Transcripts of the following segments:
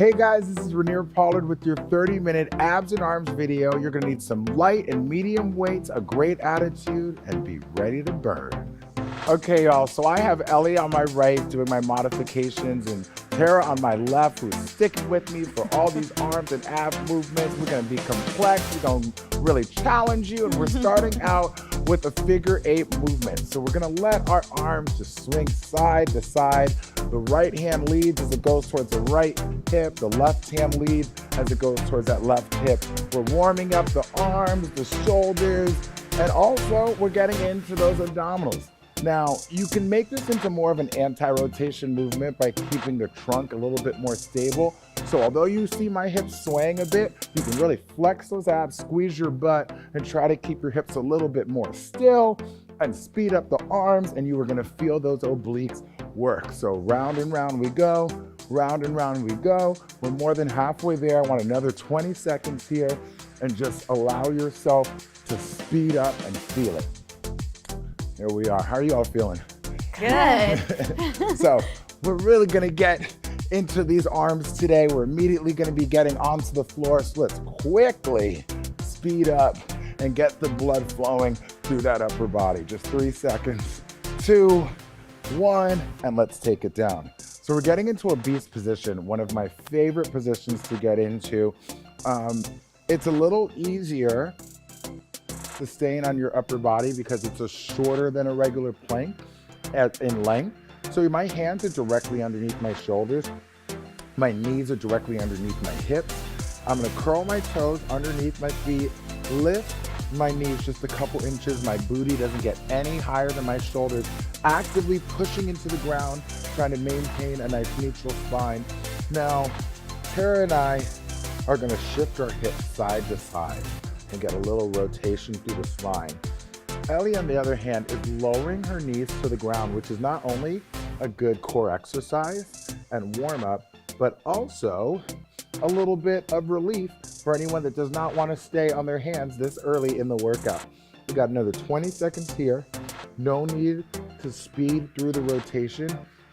Hey guys, this is Ranier Pollard with your 30-minute abs and arms video. You're gonna need some light and medium weights, a great attitude, and be ready to burn. Okay, y'all, so I have Ellie on my right doing my modifications and Tara on my left who's sticking with me for all these arms and ab movements. We're gonna be complex, we're gonna really challenge you, and we're starting out with a figure 8 movement. So we're gonna let our arms just swing side to side. The right hand leads as it goes towards the right hip. The left hand leads as it goes towards that left hip. We're warming up the arms, the shoulders, and also we're getting into those abdominals. Now, you can make this into more of an anti-rotation movement by keeping the trunk a little bit more stable. So although you see my hips swaying a bit, you can really flex those abs, squeeze your butt, and try to keep your hips a little bit more still and speed up the arms, and you are gonna feel those obliques work. So round and round we go, round and round we go. We're more than halfway there. I want another 20 seconds here, and just allow yourself to speed up and feel it. Here we are. How are you all feeling? Good. So we're really gonna get into these arms today. We're immediately gonna be getting onto the floor. So let's quickly speed up and get the blood flowing through that upper body. Just 3 seconds, 2, 1, and let's take it down. So we're getting into a beast position, one of my favorite positions to get into. It's a little easier to staying on your upper body because it's a shorter than a regular plank in length. So my hands are directly underneath my shoulders. My knees are directly underneath my hips. I'm gonna curl my toes underneath my feet, lift my knees just a couple inches. My booty doesn't get any higher than my shoulders. Actively pushing into the ground, trying to maintain a nice neutral spine. Now, Tara and I are gonna shift our hips side to side and get a little rotation through the spine. Ellie, on the other hand, is lowering her knees to the ground, which is not only a good core exercise and warm up, but also a little bit of relief for anyone that does not want to stay on their hands this early in the workout. We got another 20 seconds here. No need to speed through the rotation,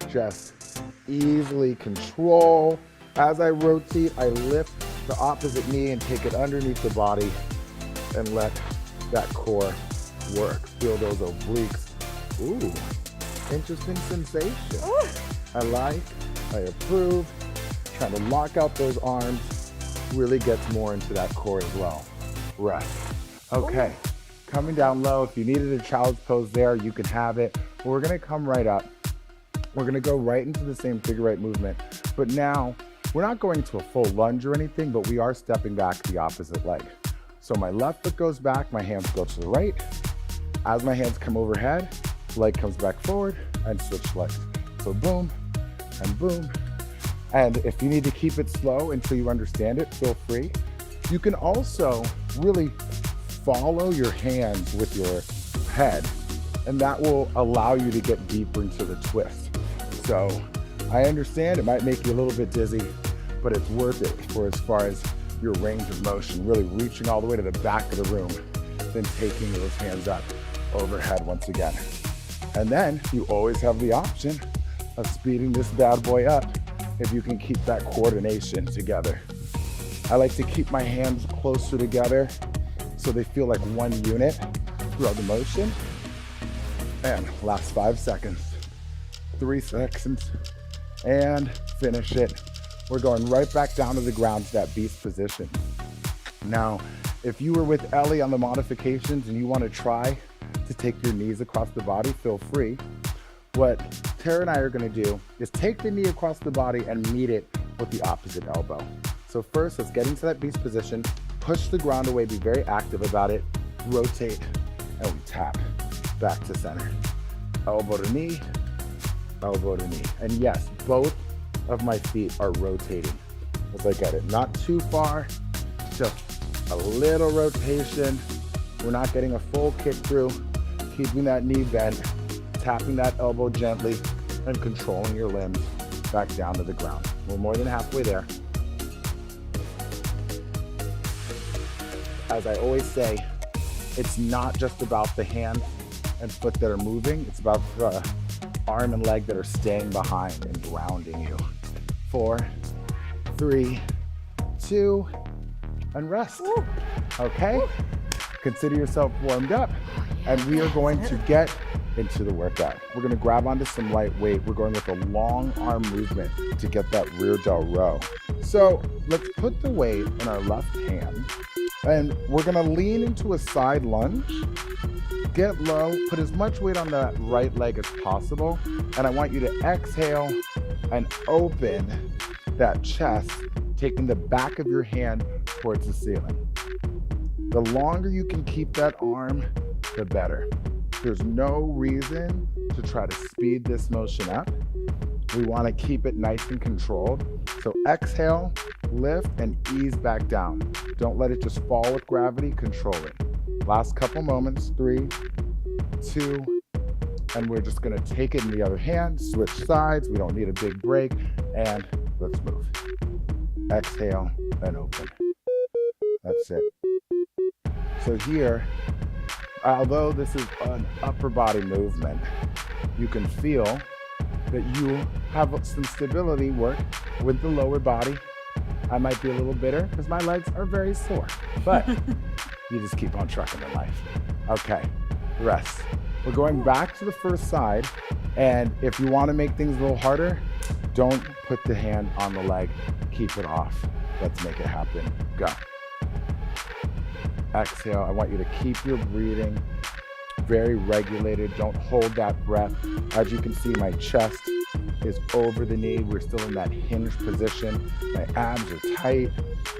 just easily control. As I rotate, I lift the opposite knee and take it underneath the body and let that core work. Feel those obliques. Ooh, interesting sensation. Ooh. I approve. Trying to lock out those arms really gets more into that core as well. Rest. Okay, coming down low. If you needed a child's pose there, you can have it. We're gonna come right up. We're gonna go right into the same figure 8 movement, but now we're not going to a full lunge or anything, but we are stepping back the opposite leg. So my left foot goes back, my hands go to the right. As my hands come overhead, leg comes back forward and switch legs. So boom and boom. And if you need to keep it slow until you understand it, feel free. You can also really follow your hands with your head, and that will allow you to get deeper into the twist. So I understand it might make you a little bit dizzy, but it's worth it for as far as your range of motion, really reaching all the way to the back of the room, then taking those hands up overhead once again. And then you always have the option of speeding this bad boy up if you can keep that coordination together. I like to keep my hands closer together so they feel like one unit throughout the motion. And last 5 seconds, 3 seconds, and finish it. We're going right back down to the ground to that beast position. Now, if you were with Ellie on the modifications and you want to try to take your knees across the body, feel free. What Tara and I are going to do is take the knee across the body and meet it with the opposite elbow. So first, let's get into that beast position, push the ground away, be very active about it, rotate, and we tap back to center. Elbow to knee, elbow to knee. And yes, both of my feet are rotating as I get it. Not too far, just a little rotation. We're not getting a full kick through, keeping that knee bent, tapping that elbow gently, and controlling your limbs back down to the ground. We're more than halfway there. As I always say, it's not just about the hand and foot that are moving, it's about the arm and leg that are staying behind and grounding you. 4, 3, 2, and rest. Woo. Okay? Woo. Consider yourself warmed up, and we are going to get into the workout. We're gonna grab onto some light weight. We're going with a long arm movement to get that rear delt row. So let's put the weight in our left hand, and we're gonna lean into a side lunge, get low, put as much weight on that right leg as possible, and I want you to exhale and open that chest, taking the back of your hand towards the ceiling. The longer you can keep that arm, the better. There's no reason to try to speed this motion up. We want to keep it nice and controlled. So exhale, lift, and ease back down. Don't let it just fall with gravity, control it. Last couple moments, 3, 2, and we're just gonna take it in the other hand, switch sides. We don't need a big break, and let's move. Exhale and open. That's it. So here, although this is an upper body movement, you can feel that you have some stability work with the lower body. I might be a little bitter because my legs are very sore, but you just keep on trucking in life. Okay, rest. We're going back to the first side, and if you want to make things a little harder, don't put the hand on the leg, keep it off. Let's make it happen. Go. Exhale. I want you to keep your breathing very regulated. Don't hold that breath. As you can see, my chest is over the knee. We're still in that hinged position. My abs are tight.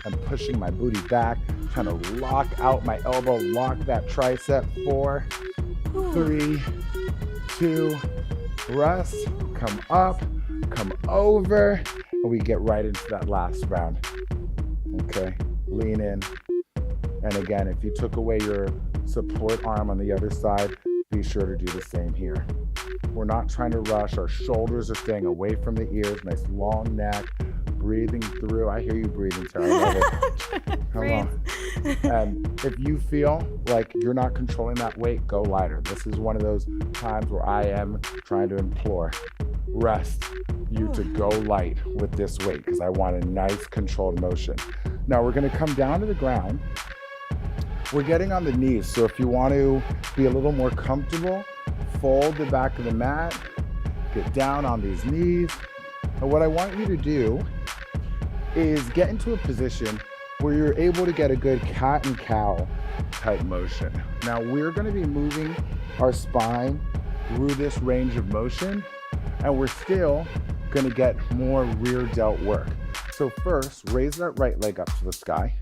I'm pushing my booty back, trying to lock out my elbow, lock that tricep. 4, 3, 2, rest. Come up, come over, and we get right into that last round. Okay, lean in. And again, if you took away your support arm on the other side, be sure to do the same here. We're not trying to rush. Our shoulders are staying away from the ears. Nice long neck, breathing through. I hear you breathing, Tara. I love it. Come on. And if you feel like you're not controlling that weight, go lighter. This is one of those times where I am trying to implore rest you to go light with this weight because I want a nice controlled motion. Now we're going to come down to the ground. We're getting on the knees, so if you want to be a little more comfortable, fold the back of the mat, get down on these knees. And what I want you to do is get into a position where you're able to get a good cat and cow type motion. Now we're going to be moving our spine through this range of motion, and we're still going to get more rear delt work. So first, raise that right leg up to the sky.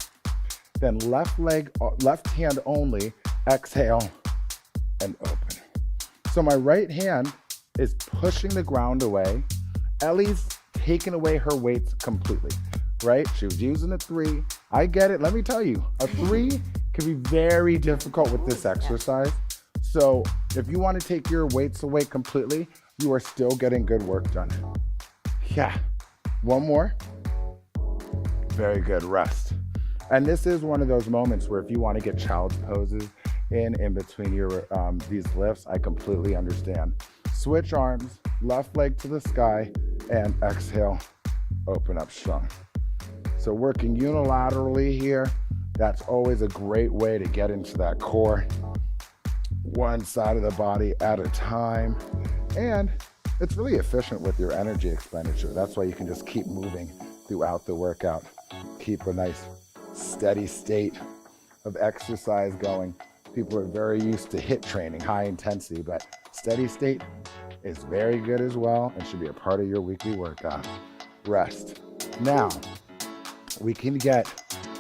Then left hand only, exhale and open. So my right hand is pushing the ground away. Ellie's taking away her weights completely, right? She was using a 3. I get it. Let me tell you, a 3 can be very difficult with this exercise. So if you want to take your weights away completely, you are still getting good work done. Yeah. One more. Very good. Rest. And this is one of those moments where if you want to get child's poses in between your these lifts, I completely understand. Switch arms, left leg to the sky, and exhale, open up strong. So working unilaterally here, that's always a great way to get into that core. One side of the body at a time. And it's really efficient with your energy expenditure. That's why you can just keep moving throughout the workout. Keep a nice steady state of exercise going. People are very used to HIIT training, high intensity, but steady state is very good as well and should be a part of your weekly workout. Rest. Now, we can get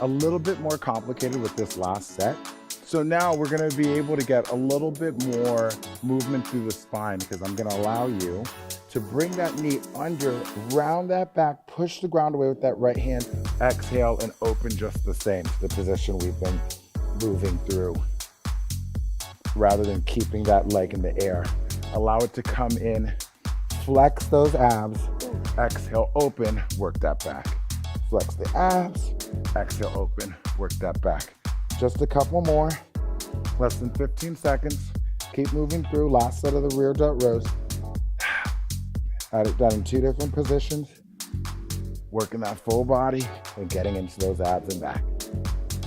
a little bit more complicated with this last set. So now we're going to be able to get a little bit more movement through the spine because I'm going to allow you to bring that knee under, round that back, push the ground away with that right hand, exhale and open just the same to the position we've been moving through. Rather than keeping that leg in the air. Allow it to come in, flex those abs, exhale, open, work that back. Flex the abs, exhale, open, work that back. Just a couple more, less than 15 seconds. Keep moving through, last set of the rear delt rows. I had it done in 2 different positions. working that full body and getting into those abs and back.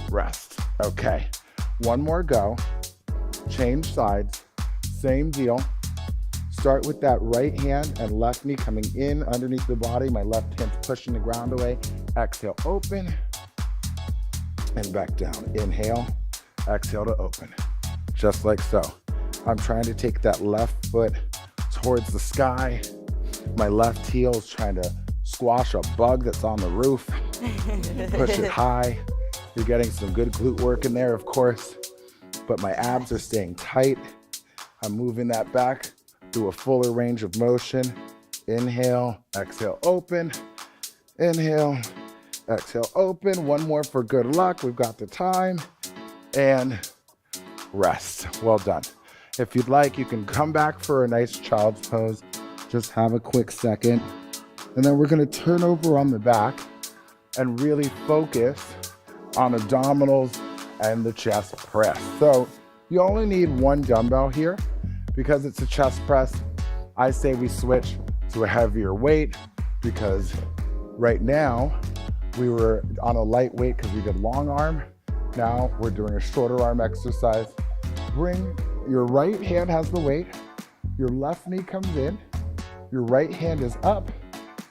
Rest. Okay, one more go. Change sides, same deal. Start with that right hand and left knee coming in underneath the body. My left hand's pushing the ground away. Exhale, open, and back down. Inhale, exhale to open. Just like so. I'm trying to take that left foot towards the sky. My left heel is trying to squash a bug that's on the roof. Push it high. You're getting some good glute work in there, of course, but my abs are staying tight. I'm moving that back through a fuller range of motion. Inhale, exhale, open. Inhale, exhale, open. One more for good luck. We've got the time. And rest. Well done. If you'd like, you can come back for a nice child's pose. Just have a quick second. And then we're gonna turn over on the back and really focus on abdominals and the chest press. So you only need one dumbbell here. Because it's a chest press, I say we switch to a heavier weight because right now we were on a light weight because we did long arm. Now we're doing a shorter arm exercise. Bring your right hand has the weight, your left knee comes in, your right hand is up,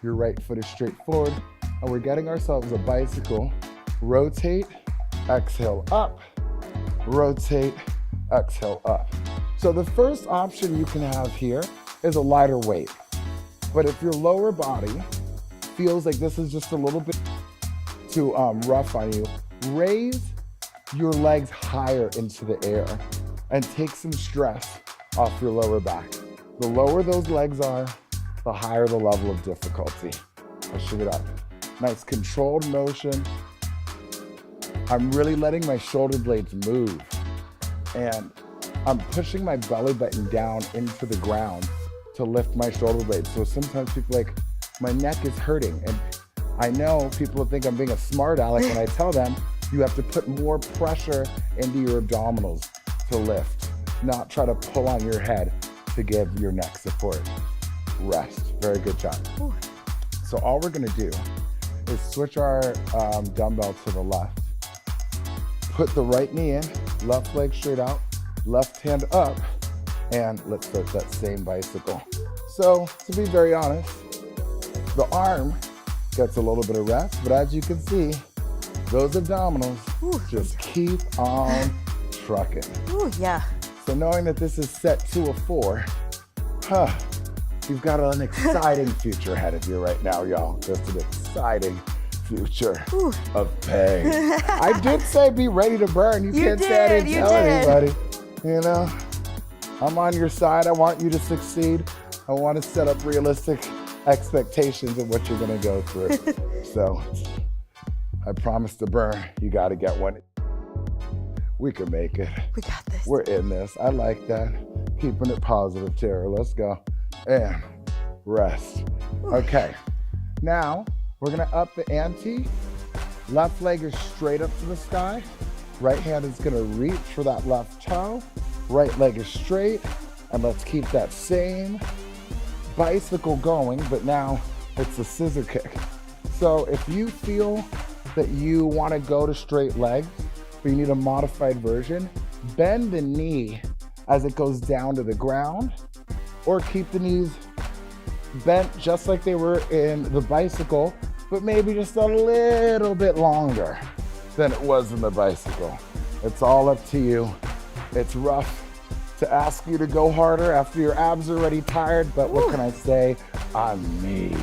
your right foot is straight forward, and we're getting ourselves a bicycle. Rotate, exhale up, rotate, exhale up. So the first option you can have here is a lighter weight. But if your lower body feels like this is just a little bit too rough on you, raise your legs higher into the air and take some stress off your lower back. The lower those legs are, the higher the level of difficulty. I'll show it up. Nice controlled motion. I'm really letting my shoulder blades move. And I'm pushing my belly button down into the ground to lift my shoulder blades. So sometimes people are like, my neck is hurting. And I know people think I'm being a smart aleck when I tell them you have to put more pressure into your abdominals to lift, not try to pull on your head to give your neck support. Rest. Very good job. Ooh. So all we're gonna do is switch our dumbbell to the left. Put the right knee in, left leg straight out, left hand up, and let's start that same bicycle. So to be very honest, the arm gets a little bit of rest, but as you can see, those abdominals just keep on trucking. Ooh, yeah. So knowing that this is set 2 of 4, you've got an exciting future ahead of you right now, y'all. Just an exciting future of pain. I did say be ready to burn. You can't say I didn't tell anybody. You know, I'm on your side. I want you to succeed. I want to set up realistic expectations of what you're going to go through. So I promise to burn. You got to get one. We can make it. We got this. We're in this. I like that. Keeping it positive, Tara. Let's go. And rest. Okay. Now we're going to up the ante. Left leg is straight up to the sky. Right hand is gonna reach for that left toe. Right leg is straight. And let's keep that same bicycle going, but now it's a scissor kick. So if you feel that you wanna go to straight legs, but you need a modified version, bend the knee as it goes down to the ground, or keep the knees bent just like they were in the bicycle, but maybe just a little bit longer than it was in the bicycle. It's all up to you. It's rough to ask you to go harder after your abs are already tired, but what can I say? I'm mean.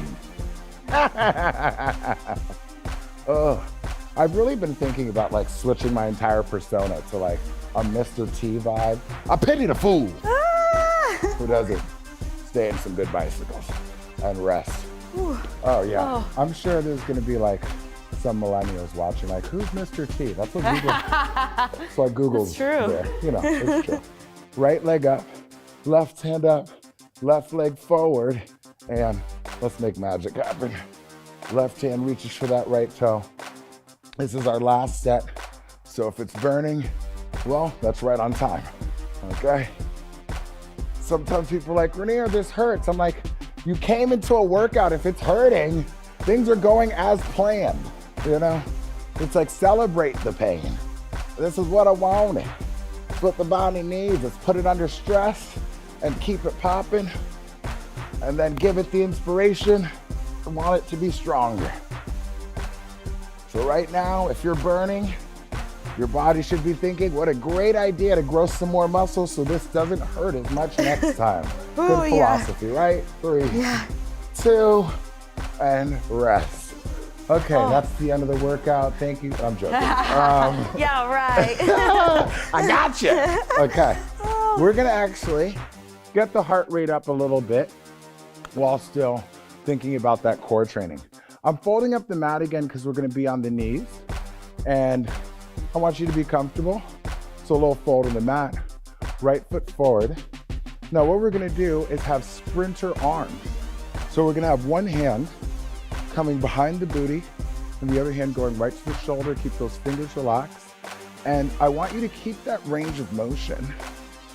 Oh, I've really been thinking about like switching my entire persona to like a Mr. T vibe. I pity the fool who doesn't stay in some good bicycles and rest. Oh yeah, I'm sure there's gonna be like some millennials watching like, who's Mr. T? That's what Google, that's what Google's there. You know, it's true. Right leg up, left hand up, left leg forward, and let's make magic happen. Left hand reaches for that right toe. This is our last set. So if it's burning, well, that's right on time, okay? Sometimes people are like, Rainier, this hurts. I'm like, you came into a workout. If it's hurting, things are going as planned, you know? It's like celebrate the pain. This is what I wanted. It's what the body needs. Let's put it under stress and keep it popping, and then give it the inspiration. I want it to be stronger. So right now, if you're burning, your body should be thinking, what a great idea to grow some more muscle so this doesn't hurt as much next time. Good philosophy, right? 3, 2, and rest. Okay, that's the end of the workout. Thank you. I'm joking. Yeah, right. I got you. Okay, we're gonna actually get the heart rate up a little bit while still thinking about that core training. I'm folding up the mat again because we're gonna be on the knees, and I want you to be comfortable. So a little fold in the mat, right foot forward. Now what we're gonna do is have sprinter arms. So we're gonna have one hand coming behind the booty and the other hand going right to the shoulder. Keep those fingers relaxed. And I want you to keep that range of motion.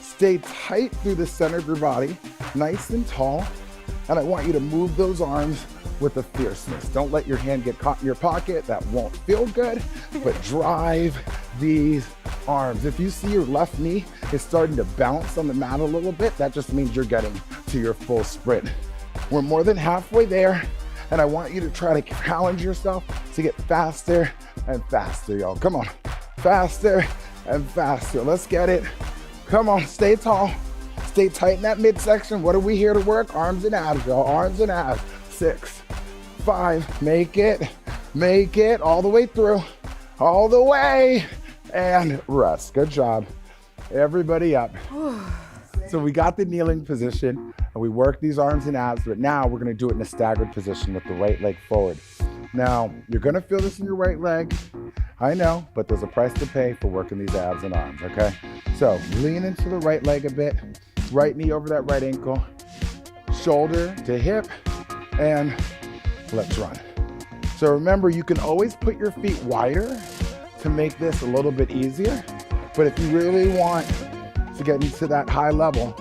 Stay tight through the center of your body, nice and tall. And I want you to move those arms with a fierceness. Don't let your hand get caught in your pocket. That won't feel good, but drive these arms. If you see your left knee is starting to bounce on the mat a little bit, that just means you're getting to your full sprint. We're more than halfway there, and I want you to try to challenge yourself to get faster and faster, y'all. Come on, faster and faster. Let's get it. Come on, stay tall. Stay tight in that midsection. What are we here to work? Arms and abs, y'all. Arms and abs. 6, 5, make it all the way through, all the way, and rest. Good job. Everybody up. So we got the kneeling position and we work these arms and abs, but now we're gonna do it in a staggered position with the right leg forward. Now, you're gonna feel this in your right leg, I know, but there's a price to pay for working these abs and arms, okay? So lean into the right leg a bit, right knee over that right ankle, shoulder to hip, and let's run. So remember, you can always put your feet wider to make this a little bit easier, but if you really want to get into that high level,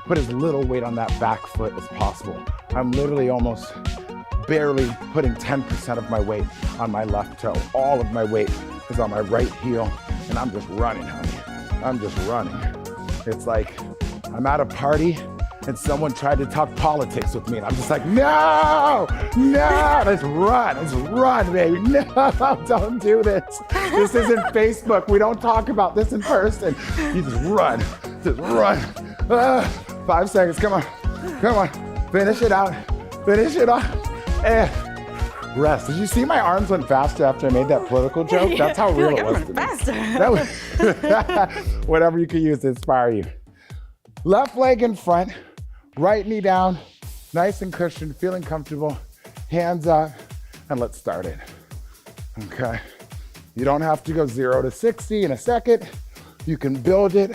put as little weight on that back foot as possible. I'm literally almost barely putting 10% of my weight on my left toe. All of my weight is on my right heel, and I'm just running, honey. I'm just running. It's like I'm at a party and someone tried to talk politics with me, and I'm just like, no, let's run, baby. No, don't do this. This isn't Facebook. We don't talk about this in person. You just run. 5 seconds, come on. Finish it out. And rest. Did you see my arms went faster after I made that political joke? That's how real it was to me. Faster. That was whatever you could use to inspire you. Left leg in front, right knee down, nice and cushioned, feeling comfortable, hands up, and let's start it. Okay. You don't have to go 0 to 60 in a second. You can build it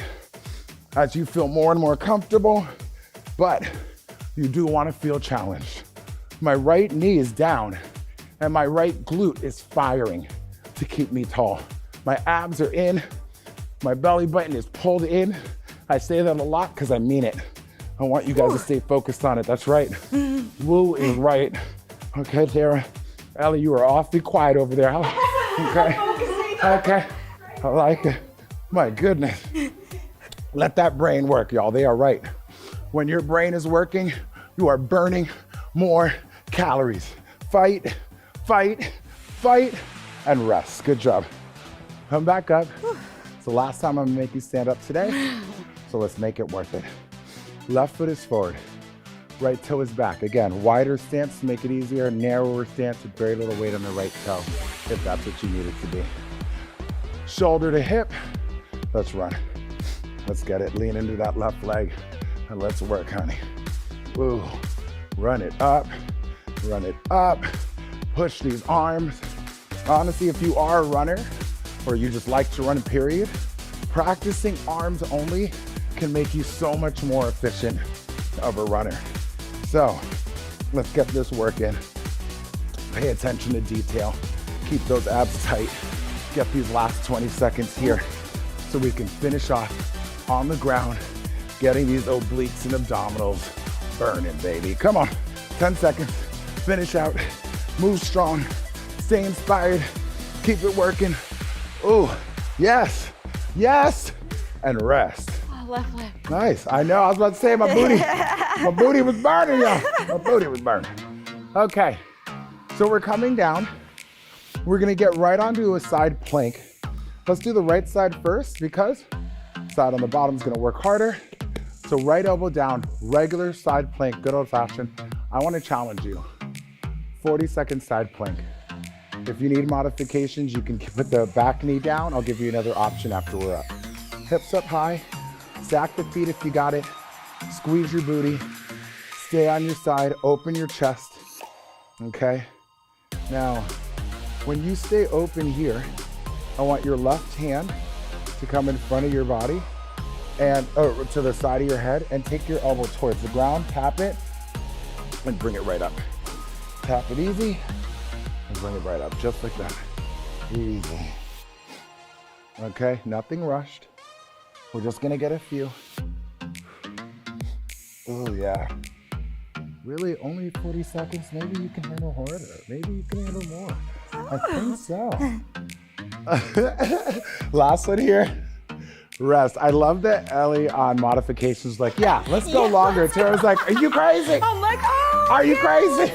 as you feel more and more comfortable, but you do want to feel challenged. My right knee is down and my right glute is firing to keep me tall. My abs are in, my belly button is pulled in. I say that a lot because I mean it. I want you guys to stay focused on it. That's right. Woo is right. Okay, Tara. Ellie, you are awfully quiet over there. Okay. Okay. I like it. My goodness. Let that brain work, y'all. They are right. When your brain is working, you are burning more calories. Fight, and rest. Good job. Come back up. It's the last time I'm gonna make you stand up today, so let's make it worth it. Left foot is forward, right toe is back. Again, wider stance to make it easier, narrower stance with very little weight on the right toe, if that's what you need it to be. Shoulder to hip, let's run. Let's get it, lean into that left leg, and let's work, honey. Woo, run it up, push these arms. Honestly, if you are a runner, or you just like to run, period, practicing arms only can make you so much more efficient of a runner. So let's get this work in. Pay attention to detail. Keep those abs tight. Get these last 20 seconds here so we can finish off on the ground, getting these obliques and abdominals burning, baby. Come on, 10 seconds. Finish out Move strong. Stay inspired. Keep it working. Oh, yes, yes, and rest. Oh, left leg. Nice. I know. I was about to say my booty was burning, y'all. My booty was burning. Okay. So we're coming down. We're gonna get right onto a side plank. Let's do the right side first because side on the bottom is gonna work harder. So right elbow down, regular side plank, good old fashioned. I wanna challenge you. 40-second side plank. If you need modifications, you can put the back knee down. I'll give you another option after we're up. Hips up high, stack the feet if you got it. Squeeze your booty, stay on your side, open your chest, okay? Now, when you stay open here, I want your left hand to come in front of your body and to the side of your head and take your elbow towards the ground, tap it, and bring it right up. Tap it easy, and bring it right up, just like that. Easy. Okay, nothing rushed. We're just gonna get a few. Oh yeah. Really, only 40 seconds? Maybe you can handle harder. Maybe you can handle more. I think so. Last one here. Rest. I love that Ellie on modifications like, yeah, let's go longer. Tara's like, are you crazy? I'm like, oh. Are you crazy?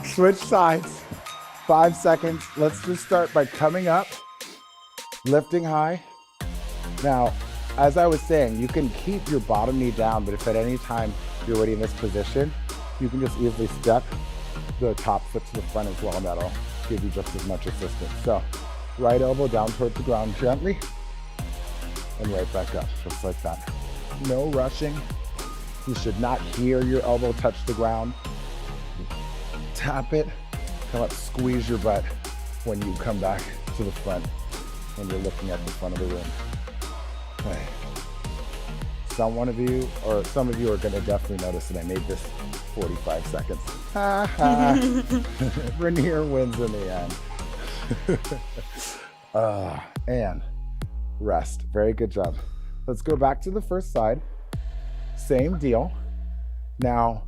Switch sides. 5 seconds. Let's just start by coming up, lifting high. Now, as I was saying, you can keep your bottom knee down, but if at any time you're already in this position, you can just easily step the top foot to the front as well, and that'll give you just as much assistance. So, right elbow down towards the ground gently, and right back up, just like that. No rushing. You should not hear your elbow touch the ground. Tap it, come up, squeeze your butt when you come back to the front, when you're looking at the front of the room. Okay. Some of you are gonna definitely notice that I made this 45 seconds. Ha ha. Rainier wins in the end. And rest. Very good job. Let's go back to the first side. Same deal. Now,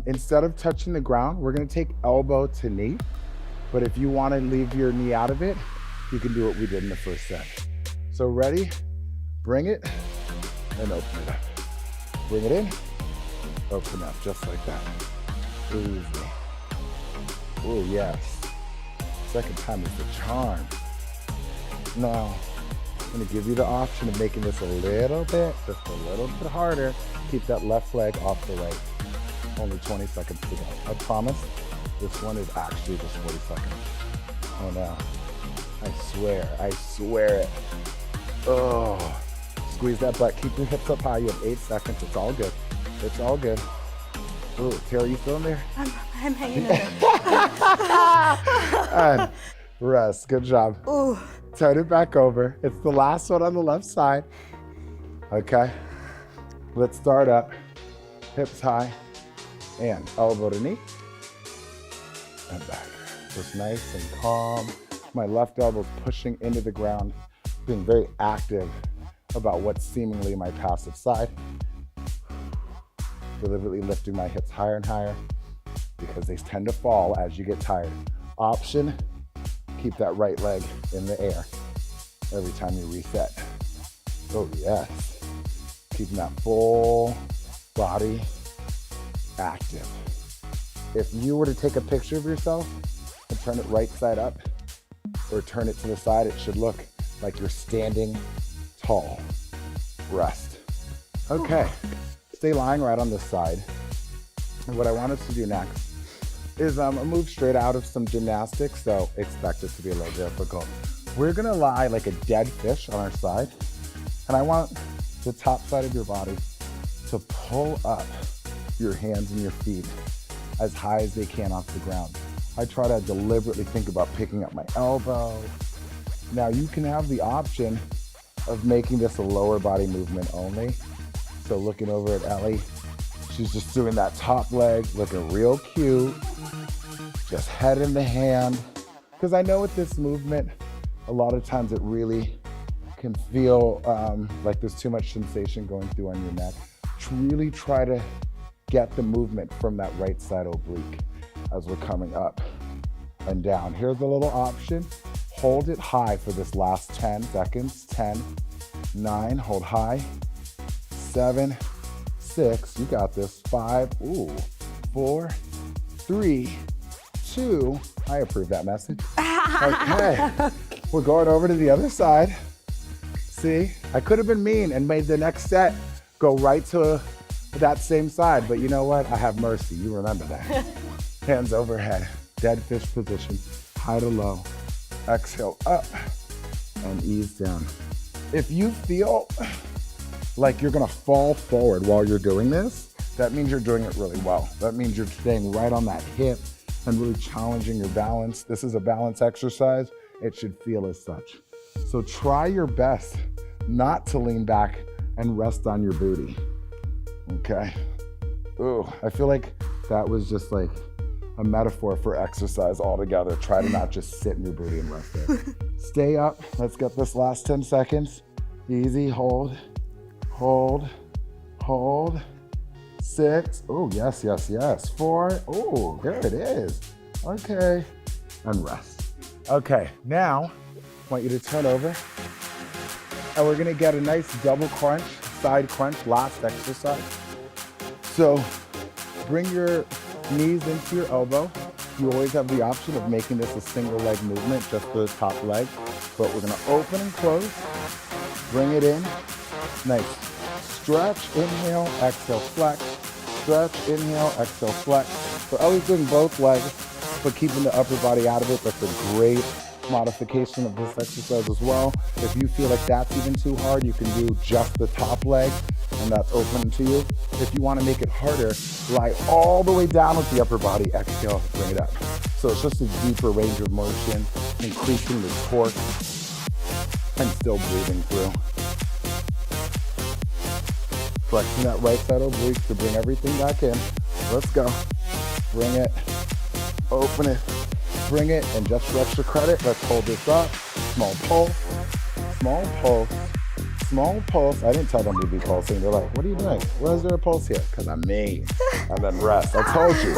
instead of touching the ground, we're gonna take elbow to knee. But if you wanna leave your knee out of it, you can do what we did in the first set. So ready? Bring it and open it up. Bring it in, open up, just like that. Easy. Oh, yes. Second time is the charm. Now, I'm gonna give you the option of making this just a little bit harder. Keep that left leg off the right. Only 20 seconds to go. I promise this one is actually just 40 seconds. Oh no. I swear it. Oh. Squeeze that butt. Keep your hips up high. You have 8 seconds. It's all good. It's all good. Oh, Tara, you still in there? I'm hanging in there. And rest. Good job. Ooh. Turn it back over. It's the last one on the left side. Okay. Let's start up. Hips high. And elbow to knee. And back. Just nice and calm. My left elbow's pushing into the ground. Being very active about what's seemingly my passive side. Deliberately lifting my hips higher and higher because they tend to fall as you get tired. Option, keep that right leg in the air every time you reset. Oh yes. Keeping that full body active. If you were to take a picture of yourself and turn it right side up or turn it to the side, it should look like you're standing tall. Rest. Okay, stay lying right on this side. And what I want us to do next is move straight out of some gymnastics, so expect it to be a little difficult. We're gonna lie like a dead fish on our side, and I want the top side of your body to pull up your hands and your feet as high as they can off the ground. I try to deliberately think about picking up my elbow. Now you can have the option of making this a lower body movement only. So looking over at Ellie, she's just doing that top leg, looking real cute, just head in the hand. Because I know with this movement, a lot of times it really can feel like there's too much sensation going through on your neck. Really try to get the movement from that right side oblique. as we're coming up and down. Here's a little option. Hold it high for this last 10 seconds. 10, 9, hold high. 7, 6, you got this. 5, 4, 3, 2, I approve that message. Okay, we're going over to the other side. See, I could have been mean and made the next set go right to that same side, but you know what? I have mercy, you remember that. Hands overhead, dead fish position, high to low. Exhale up and ease down. If you feel like you're gonna fall forward while you're doing this, that means you're doing it really well. That means you're staying right on that hip and really challenging your balance. This is a balance exercise. It should feel as such. So try your best not to lean back and rest on your booty, okay? Ooh, I feel like that was just like a metaphor for exercise altogether. Try to not just sit in your booty and rest there. Stay up, let's get this last 10 seconds. Easy, hold, hold, hold. 6, oh, yes, yes, yes. 4, oh, there it is. Okay, and rest. Okay, now I want you to turn over and we're gonna get a nice double crunch, side crunch, last exercise. So bring your knees into your elbow. You always have the option of making this a single leg movement, just for the top leg, but we're gonna open and close, bring it in, nice. Stretch, inhale, exhale, flex. Stretch, inhale, exhale, flex. We're always doing both legs, but keeping the upper body out of it. That's a great modification of this exercise as well. If you feel like that's even too hard, you can do just the top leg, and that's open to you. If you want to make it harder, lie all the way down with the upper body, exhale, bring it up. So it's just a deeper range of motion, increasing the torque, and still breathing through. Flexing that right side oblique to bring everything back in. Let's go. Bring it, open it, bring it, and just for extra credit, let's hold this up. Small pulse, small pulse, small pulse. I didn't tell them to be pulsing. They're like, what are you doing? Why is there a pulse here? Because I'm mean. And then rest. I told you.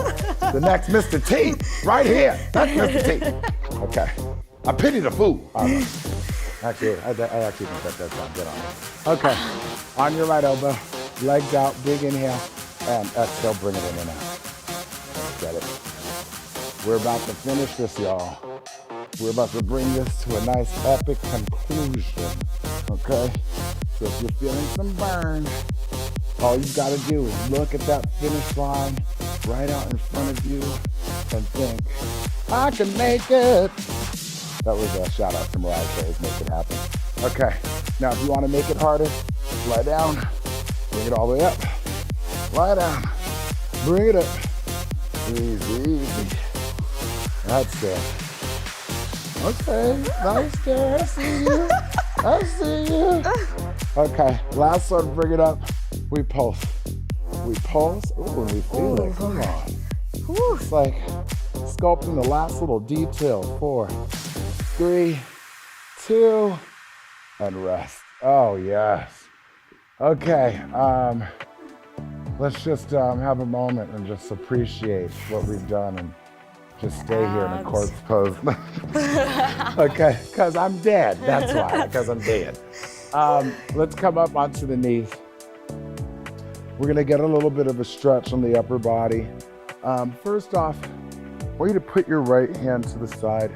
The next Mr. T, right here. That's Mr. T. Okay. I pity the fool. Actually, I actually think that does sound good on it. Okay. On your right elbow, legs out, big inhale, and exhale, bring it in and out. Let's get it. We're about to finish this, y'all. We're about to bring this to a nice epic conclusion, okay? So if you're feeling some burn, all you've got to do is look at that finish line right out in front of you and think, I can make it. That was a shout out to Mariah Carey's Make It Happen. Okay, now if you want to make it harder, lie down, bring it all the way up. Lie down, bring it up. Easy, easy. That's it. Okay, nice there. I see you. I see you. Okay, last one, bring it up. We pulse. We pulse. Ooh, and we feel it. Come on. It's like sculpting the last little detail. 4, 3, 2, and rest. Oh, yes. Okay, let's just have a moment and just appreciate what we've done and just stay here in a corpse pose. Okay, because I'm dead. That's why, because I'm dead. Let's come up onto the knees. We're gonna get a little bit of a stretch on the upper body. First off, I want you to put your right hand to the side.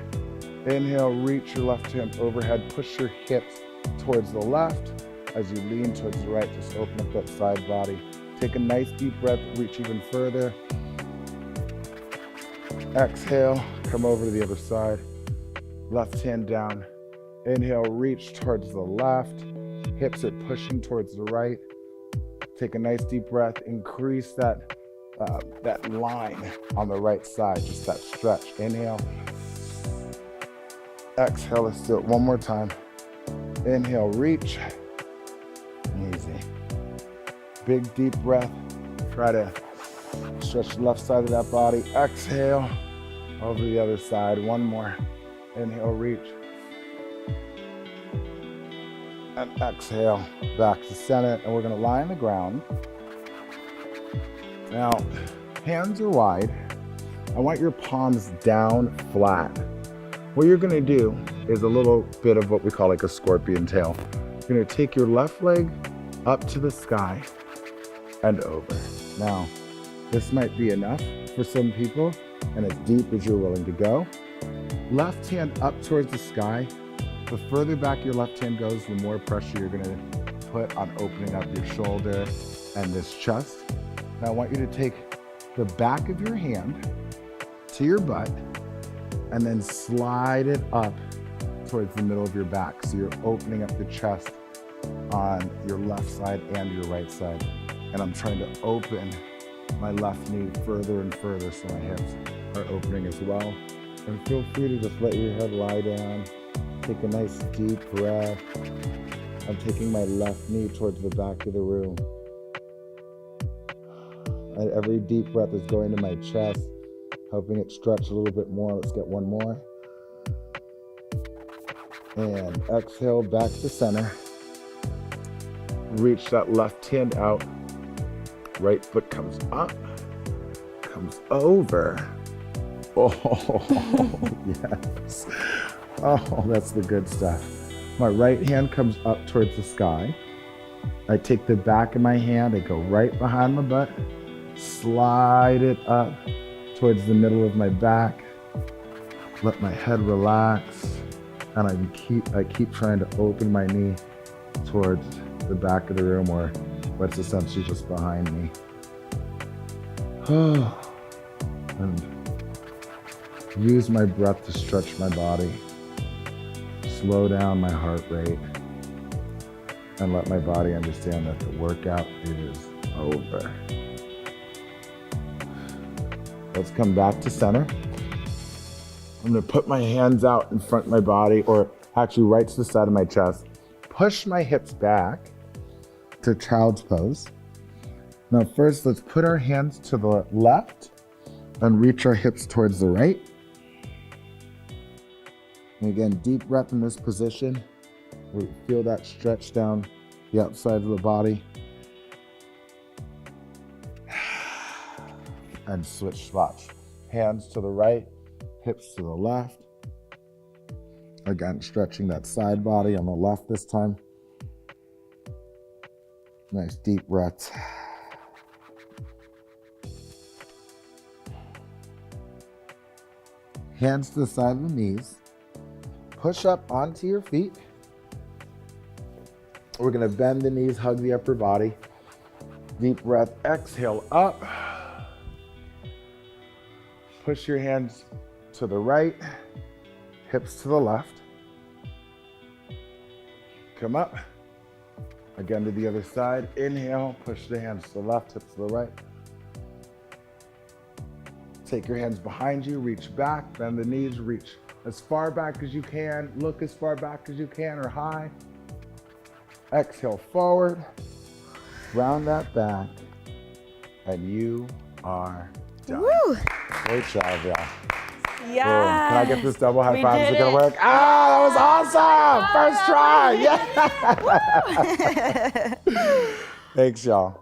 Inhale, reach your left hand overhead, push your hips towards the left. As you lean towards the right, just open up that side body. Take a nice deep breath, reach even further. Exhale, come over to the other side. Left hand down. Inhale, reach towards the left. Hips are pushing towards the right. Take a nice deep breath, increase that line on the right side, just that stretch. Inhale. Exhale, let's do it one more time. Inhale, reach. Easy. Big deep breath. Try to stretch the left side of that body. Exhale, over the other side. One more. Inhale, reach. And exhale, back to center. And we're gonna lie on the ground. Now, hands are wide. I want your palms down flat. What you're gonna do is a little bit of what we call like a scorpion tail. You're gonna take your left leg up to the sky and over. Now, this might be enough for some people and as deep as you're willing to go. Left hand up towards the sky. The further back your left hand goes, the more pressure you're gonna put on opening up your shoulder and this chest. Now I want you to take the back of your hand to your butt and then slide it up towards the middle of your back. So you're opening up the chest on your left side and your right side. And I'm trying to open my left knee further and further so my hips are opening as well. And feel free to just let your head lie down. Take a nice deep breath. I'm taking my left knee towards the back of the room. And every deep breath is going to my chest, helping it stretch a little bit more. Let's get one more. And exhale back to center. Reach that left hand out. Right foot comes up, comes over. Oh, yes. Oh, that's the good stuff. My right hand comes up towards the sky. I take the back of my hand, I go right behind my butt, slide it up towards the middle of my back, let my head relax, and I keep trying to open my knee towards the back of the room, or what's essentially just behind me. And use my breath to stretch my body, slow down my heart rate, and let my body understand that the workout is over. Let's come back to center. I'm gonna put my hands out in front of my body, or actually right to the side of my chest. Push my hips back to child's pose. Now first, let's put our hands to the left and reach our hips towards the right. And again, deep breath in this position. We feel that stretch down the outside of the body. And switch spots. Hands to the right, hips to the left. Again, stretching that side body on the left this time. Nice deep breaths. Hands to the side of the knees. Push up onto your feet. We're gonna bend the knees, hug the upper body. Deep breath, exhale up. Push your hands to the right, hips to the left. Come up. Again to the other side. Inhale, push the hands to the left, hips to the right. Take your hands behind you, reach back, bend the knees, reach as far back as you can, look as far back as you can or high. Exhale forward, round that back, and you are done. Woo! Great job, y'all. Yeah. Can I get this double high We five? Is did it gonna it. work? Ah, that was awesome! First try! Yeah! Thanks, y'all.